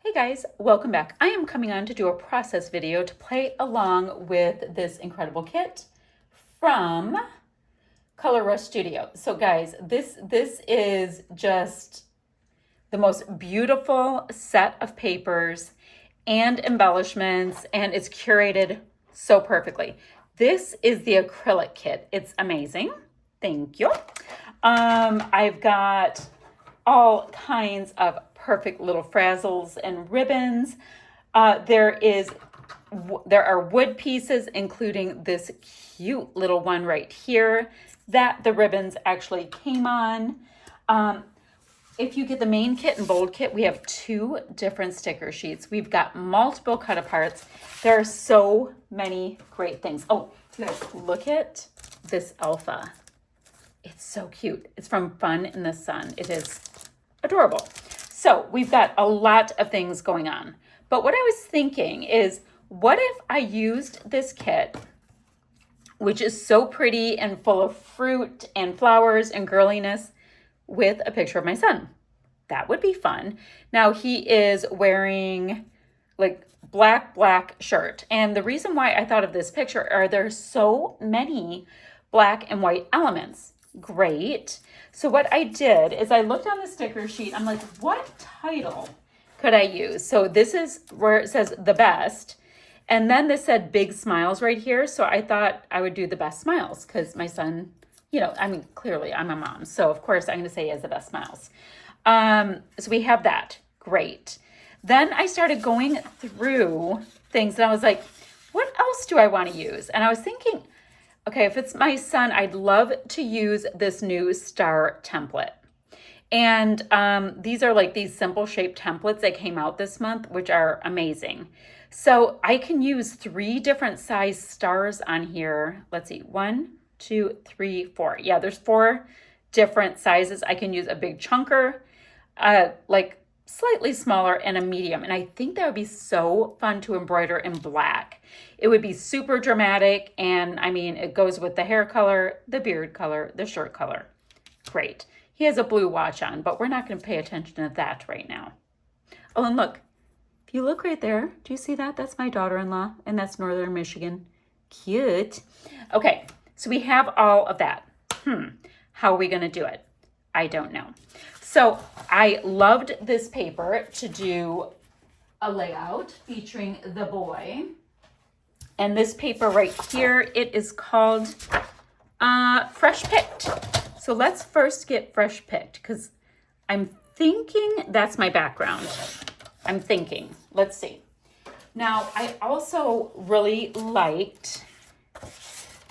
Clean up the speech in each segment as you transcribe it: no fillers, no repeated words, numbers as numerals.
Hey guys, welcome back. I am coming on to do a process video to play along with this incredible kit from Color Rush Studio. So guys, this is just the most beautiful set of papers and embellishments, and it's curated so perfectly. This is the acrylic kit. It's amazing. Thank you. I've got all kinds of perfect little frazzles and ribbons. There are wood pieces, including this cute little one right here that the ribbons actually came on. If you get the main kit and bold kit, we have two different sticker sheets. We've got multiple cut aparts. There are so many great things. Oh, guys, look at this alpha. It's so cute. It's from Fun in the Sun. It is adorable. So we've got a lot of things going on. But what I was thinking is, what if I used this kit, which is so pretty and full of fruit and flowers and girliness, with a picture of my son? That would be fun. Now he is wearing like black shirt. And the reason why I thought of this picture are there's so many black and white elements. Great. So what I did is I looked on the sticker sheet. I'm like, what title could I use? So this is where it says the best. And then this said big smiles right here. So I thought I would do the best smiles because my son, clearly I'm a mom. So of course I'm going to say he has the best smiles. So we have that. Great. Then I started going through things and I was like, what else do I want to use? And I was thinking, okay, if it's my son, I'd love to use this new star template. And these are like these simple shape templates that came out this month, which are amazing. So I can use 3 different size stars on here. Let's see, 1, 2, 3, 4. Yeah, there's 4 different sizes. I can use a big chunker, like slightly smaller, and a medium. And I think that would be so fun to embroider in black. It would be super dramatic. And I mean, it goes with the hair color, the beard color, the shirt color. Great. He has a blue watch on, but we're not going to pay attention to that right now. Oh, and look, if you look right there, do you see that? That's my daughter-in-law, and that's Northern Michigan. Cute. Okay, so we have all of that. How are we going to do it? I don't know. So I loved this paper to do a layout featuring the boy. And this paper right here, it is called Fresh Picked. So let's first get Fresh Picked because I'm thinking that's my background. I'm thinking. Let's see. Now, I also really liked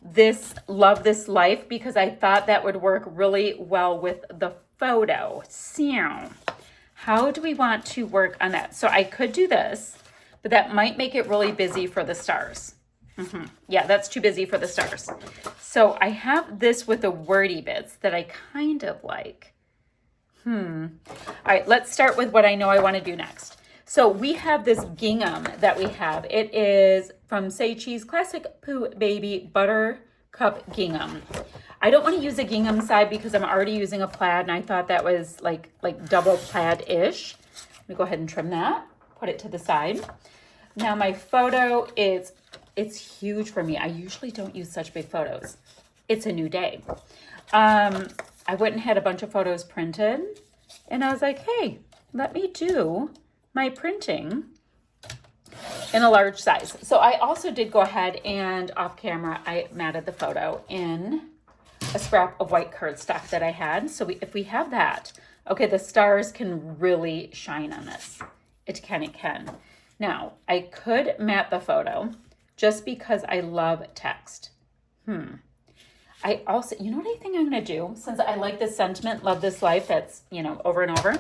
this Love This Life because I thought that would work really well with the photo. So how do we want to work on that? So I could do this, but that might make it really busy for the stars. Yeah, that's too busy for the stars. So I have this with the wordy bits that I kind of like. All right, let's start with what I know I want to do next. So we have this gingham that we have. It is from Say Cheese Classic Pooh Baby Buttercup Gingham. I don't want to use a gingham side because I'm already using a plaid, and I thought that was like double plaid-ish. Let me go ahead and trim that, put it to the side. Now my photo it's huge for me. I usually don't use such big photos. It's a new day. I went and had a bunch of photos printed, and I was like, hey, let me do my printing in a large size. So I also did go ahead and off camera, I matted the photo in a scrap of white cardstock that I had. So if we have that, okay, the stars can really shine on this. It can. Now, I could matte the photo just because I love text. I also, you know what I think I'm going to do? Since I like this sentiment, love this life, that's, over and over.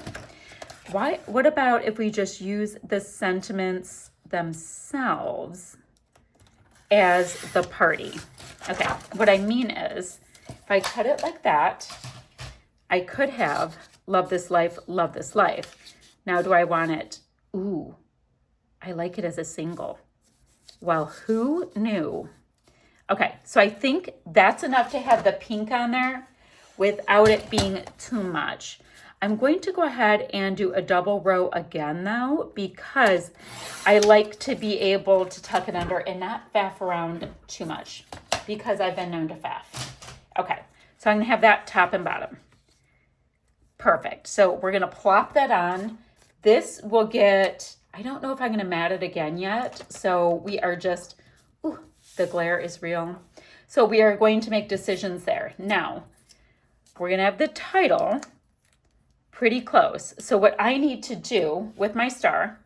What about if we just use the sentiments themselves as the party? Okay, what I mean is, if I cut it like that, I could have love this life, love this life. Now, do I want it? Ooh, I like it as a single. Well, who knew? Okay, so I think that's enough to have the pink on there. without it being too much. I'm going to go ahead and do a double row again though, because I like to be able to tuck it under and not faff around too much, because I've been known to faff. Okay, so I'm gonna have that top and bottom. Perfect. So we're gonna plop that on. This will get, I don't know if I'm gonna mat it again yet. So we are just, ooh, the glare is real. So we are going to make decisions there. Now, we're gonna have the title pretty close. So what I need to do with my star,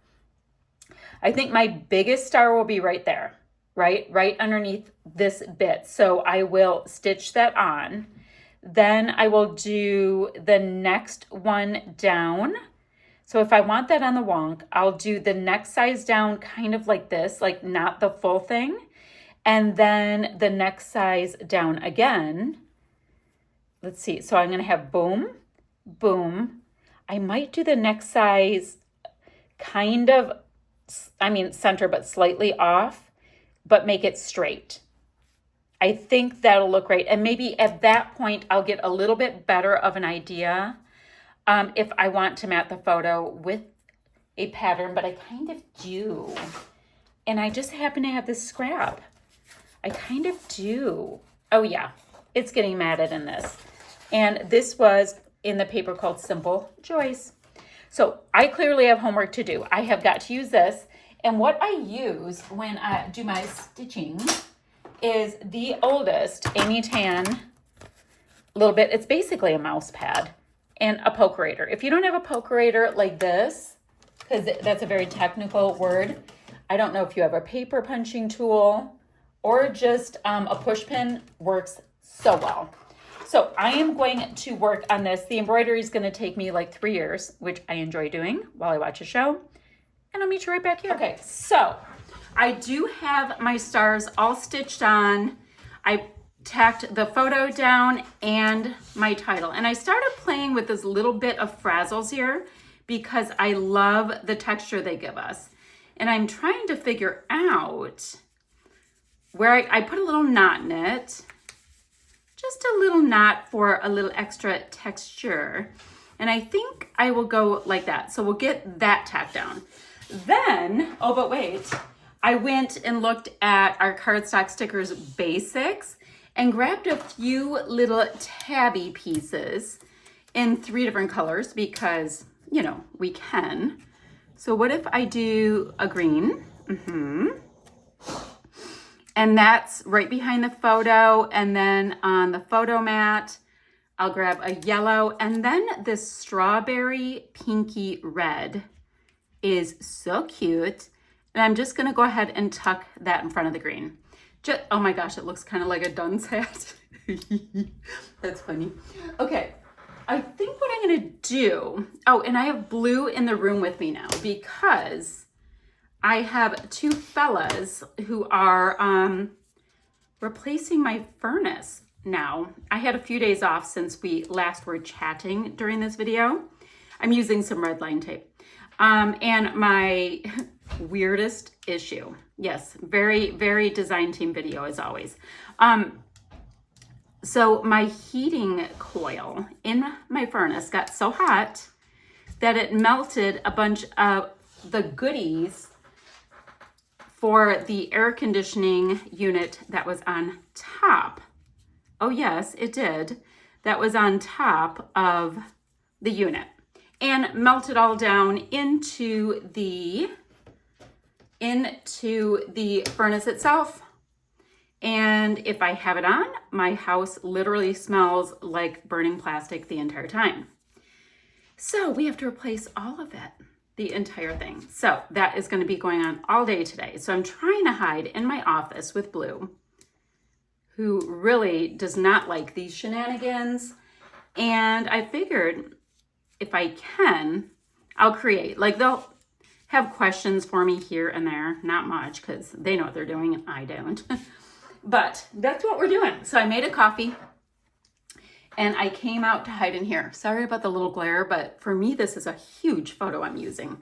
I think my biggest star will be right there, right underneath this bit. So I will stitch that on. Then I will do the next one down. So if I want that on the wonk, I'll do the next size down kind of like this, like not the full thing. And then the next size down again. Let's see. So I'm going to have boom, boom. I might do the next size kind of, I mean, center, but slightly off, but make it straight. I think that'll look great. And maybe at that point, I'll get a little bit better of an idea if I want to mat the photo with a pattern, but I kind of do. And I just happen to have this scrap. I kind of do. Oh yeah, it's getting matted in this. And this was in the paper called Simple Joys. So I clearly have homework to do. I have got to use this. And what I use when I do my stitching is the oldest Amy Tan little bit. It's basically a mouse pad and a pokerator. If you don't have a pokerator like this, because that's a very technical word, I don't know if you have a paper punching tool or just a push pin, works so well. So I am going to work on this. The embroidery is going to take me like 3 years, which I enjoy doing while I watch a show. And I'll meet you right back here. Okay, so I do have my stars all stitched on. I tacked the photo down and my title. And I started playing with this little bit of frazzles here because I love the texture they give us. And I'm trying to figure out where I put a little knot in it. Just a little knot for a little extra texture. And I think I will go like that. So we'll get that tacked down. Then, oh, but wait, I went and looked at our cardstock stickers basics and grabbed a few little tabby pieces in 3 different colors because, you know, we can. So what if I do a green? And that's right behind the photo. And then on the photo mat, I'll grab a yellow. And then this strawberry pinky red is so cute. And I'm just gonna go ahead and tuck that in front of the green. Oh my gosh, it looks kind of like a dunce hat. That's funny. Okay, I think what I'm gonna do, oh, and I have blue in the room with me now because I have 2 fellas who are replacing my furnace now. I had a few days off since we last were chatting during this video. I'm using some red line tape. And my weirdest issue, yes, very, very design team video as always. So my heating coil in my furnace got so hot that it melted a bunch of the goodies for the air conditioning unit that was on top. Oh yes, it did. That was on top of the unit and melted all down into the furnace itself. And if I have it on, my house literally smells like burning plastic the entire time. So we have to replace all of it, the entire thing. So that is going to be going on all day today. So I'm trying to hide in my office with Blue, who really does not like these shenanigans. And I figured if I can, I'll create, like they'll have questions for me here and there, not much because they know what they're doing and I don't. But that's what we're doing. So I made a coffee and I came out to hide in here. Sorry about the little glare, but for me, this is a huge photo I'm using.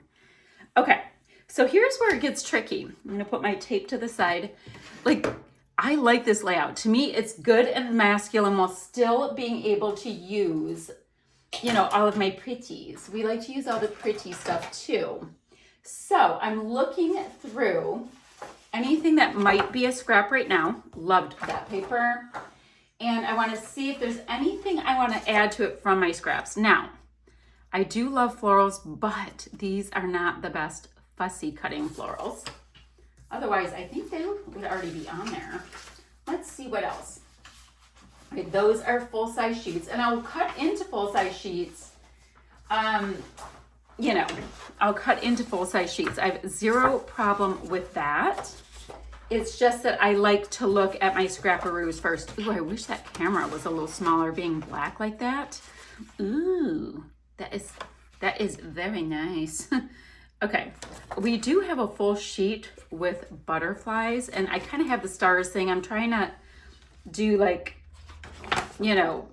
Okay, so here's where it gets tricky. I'm gonna put my tape to the side. Like, I like this layout. To me, it's good and masculine while still being able to use, you know, all of my pretties. We like to use all the pretty stuff too. So I'm looking through anything that might be a scrap right now. Loved that paper. And I want to see if there's anything I want to add to it from my scraps. Now, I do love florals, but these are not the best fussy cutting florals. Otherwise, I think they would already be on there. Let's see what else. Okay, those are full-size sheets, and I'll cut into full-size sheets. You know, I'll cut into full-size sheets. I have zero problem with that. It's just that I like to look at my scrapperoos first. Ooh, I wish that camera was a little smaller being black like that. Ooh, that is very nice. Okay, we do have a full sheet with butterflies, and I kind of have the stars thing. I'm trying to do like, you know,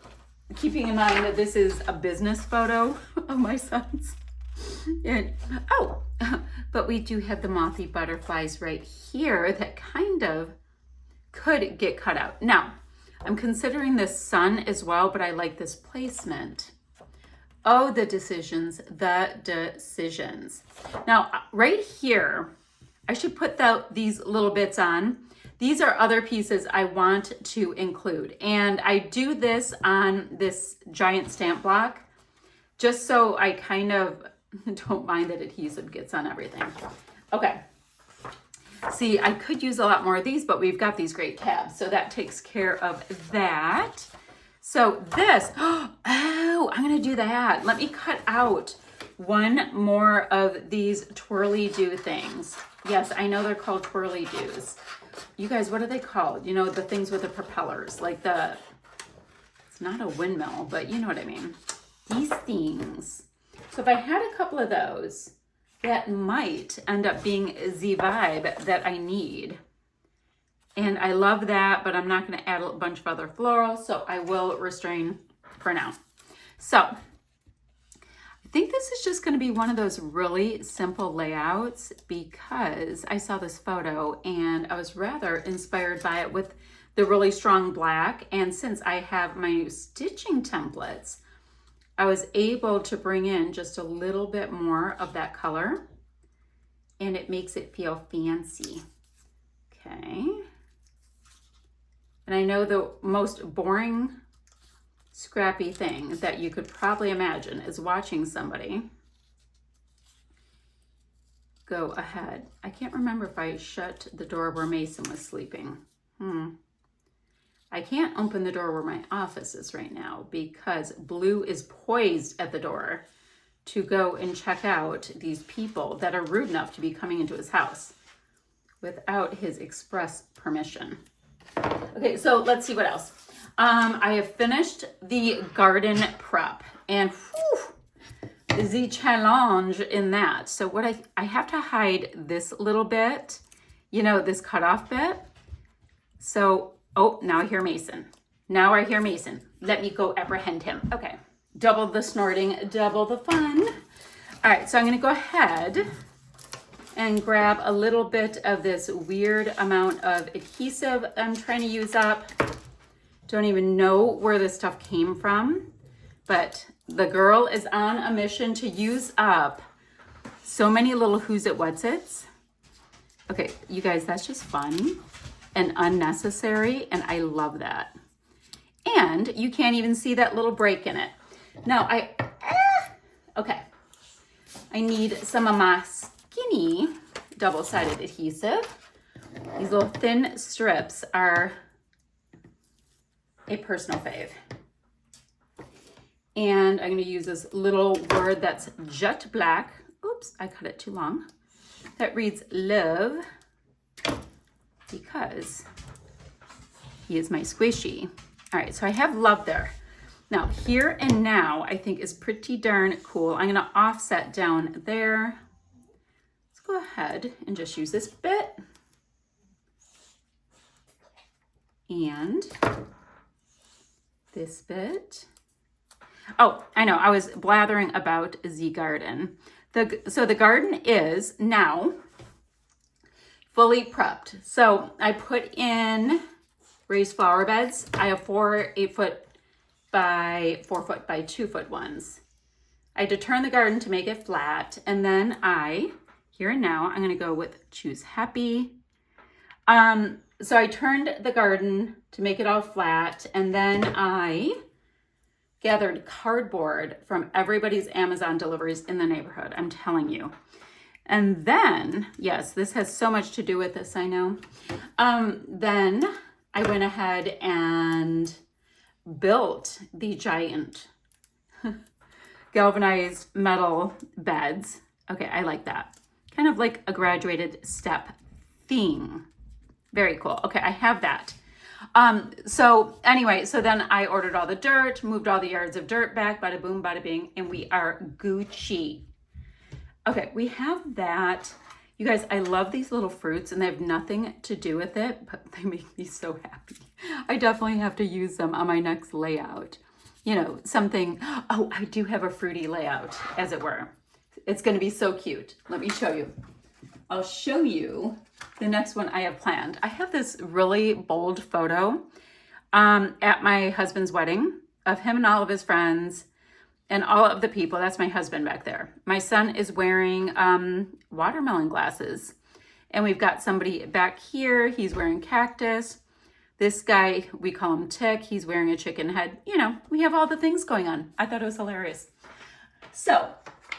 keeping in mind that this is a business photo of my son's. And, oh, but we do have the mothy butterflies right here that kind of could get cut out. Now, I'm considering this sun as well, but I like this placement. Oh, the decisions, the decisions. Now, right here, I should put these little bits on. These are other pieces I want to include. And I do this on this giant stamp block, just so I kind of don't mind that adhesive gets on everything. Okay. See, I could use a lot more of these, but we've got these great tabs, so that takes care of that. So this, oh, I'm gonna do that. Let me cut out one more of these twirly-do things. Yes, I know they're called twirly-doos. You guys, what are they called? You know, the things with the propellers, like it's not a windmill, but you know what I mean. These things. So if I had a couple of those, that might end up being the vibe that I need. And I love that, but I'm not going to add a bunch of other florals, so I will restrain for now. So I think this is just going to be one of those really simple layouts because I saw this photo and I was rather inspired by it with the really strong black. And since I have my new stitching templates, I was able to bring in just a little bit more of that color and it makes it feel fancy. Okay. And I know the most boring, scrappy thing that you could probably imagine is watching somebody go ahead. I can't remember if I shut the door where Mason was sleeping. I can't open the door where my office is right now because Blue is poised at the door to go and check out these people that are rude enough to be coming into his house without his express permission. Okay, so let's see what else. I have finished the garden prep and the challenge in that. So what I have to hide this little bit, you know, this cutoff bit. So, oh, now I hear Mason. Now I hear Mason. Let me go apprehend him. Okay, double the snorting, double the fun. All right, so I'm gonna go ahead and grab a little bit of this weird amount of adhesive I'm trying to use up. Don't even know where this stuff came from, but the girl is on a mission to use up so many little who's it, what's it's. Okay, you guys, that's just fun and unnecessary, and I love that. And you can't even see that little break in it. Now, okay, I need some of my skinny double-sided adhesive. These little thin strips are a personal fave. And I'm going to use this little word that's jet black. Oops, I cut it too long. That reads love because he is my squishy. All right, so I have love there. Now, here and now, I think is pretty darn cool. I'm going to offset down there. Let's go ahead and just use this bit. And this bit. Oh, I know, I was blathering about the garden. So the garden is now fully prepped. So I put in raised flower beds. I have 4 8-foot by 4-foot by 2-foot ones. I had to turn the garden to make it flat. And then here and now, I'm gonna go with choose happy. So I turned the garden to make it all flat, and then I gathered cardboard from everybody's Amazon deliveries in the neighborhood, I'm telling you. And then, yes, this has so much to do with this, I know. Then I went ahead and built the giant galvanized metal beds. Okay, I like that. Kind of like a graduated step thing. Very cool. Okay, I have that. So anyway, so then I ordered all the dirt, moved all the yards of dirt back, bada boom, bada bing, and we are Gucci. Okay, we have that. You guys, I love these little fruits and they have nothing to do with it, but they make me so happy. I definitely have to use them on my next layout. You know, something, oh, I do have a fruity layout, as it were. It's gonna be so cute. Let me show you. I'll show you the next one I have planned. I have this really bold photo at my husband's wedding of him and all of his friends and all of the people. That's my husband back there. My son is wearing watermelon glasses. And we've got somebody back here. He's wearing cactus. This guy, we call him Tick. He's wearing a chicken head. You know, we have all the things going on. I thought it was hilarious. So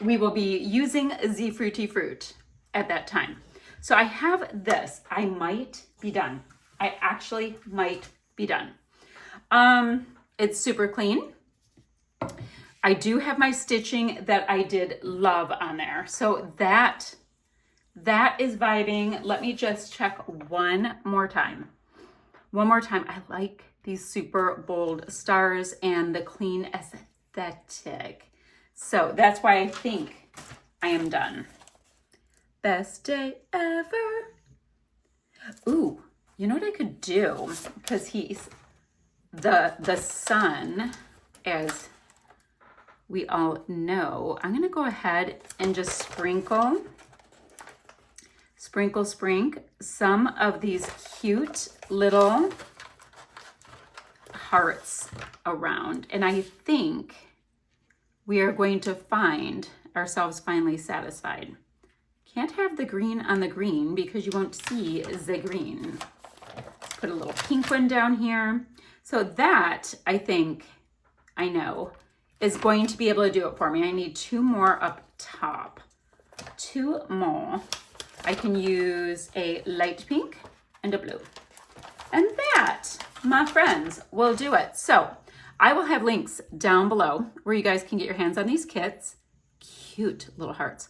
we will be using the Fruity Fruit at that time. So I have this. I might be done. I actually might be done. It's super clean. I do have my stitching that I did love on there. So that is vibing. Let me just check one more time. I like these super bold stars and the clean aesthetic. So that's why I think I am done. Best day ever. Ooh, you know what I could do? Because he's the sun, as we all know. I'm gonna go ahead and just sprinkle some of these cute little hearts around. And I think we are going to find ourselves finally satisfied. Can't have the green on the green because you won't see the green. Put a little pink one down here. So that, I think, I know, is going to be able to do it for me. I need 2 more up top. 2 more. I can use a light pink and a blue. And that, my friends, will do it. So I will have links down below where you guys can get your hands on these kits. Cute little hearts.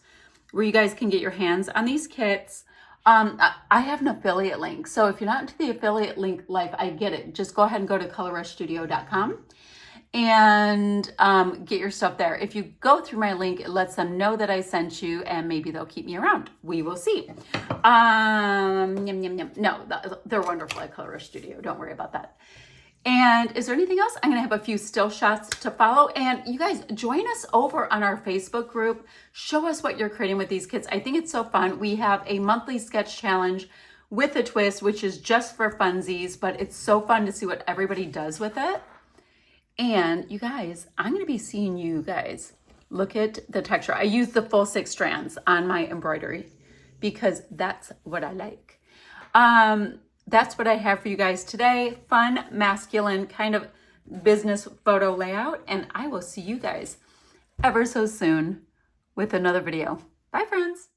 Where you guys can get your hands on these kits. I have an affiliate link. So if you're not into the affiliate link life, I get it. Just go ahead and go to colorrushstudio.com and get your stuff there. If you go through my link, it lets them know that I sent you and maybe they'll keep me around. We will see. Yum, yum, yum. No, they're wonderful at Color Rush Studio. Don't worry about that. And is there anything else? I'm gonna have a few still shots to follow. And you guys, join us over on our Facebook group. Show us what you're creating with these kits. I think it's so fun. We have a monthly sketch challenge with a twist, which is just for funsies, but it's so fun to see what everybody does with it. And you guys, I'm gonna be seeing you guys. Look at the texture. I use the full 6 strands on my embroidery because that's what I like. That's what I have for you guys today. Fun, masculine kind of business photo layout. And I will see you guys ever so soon with another video. Bye, friends.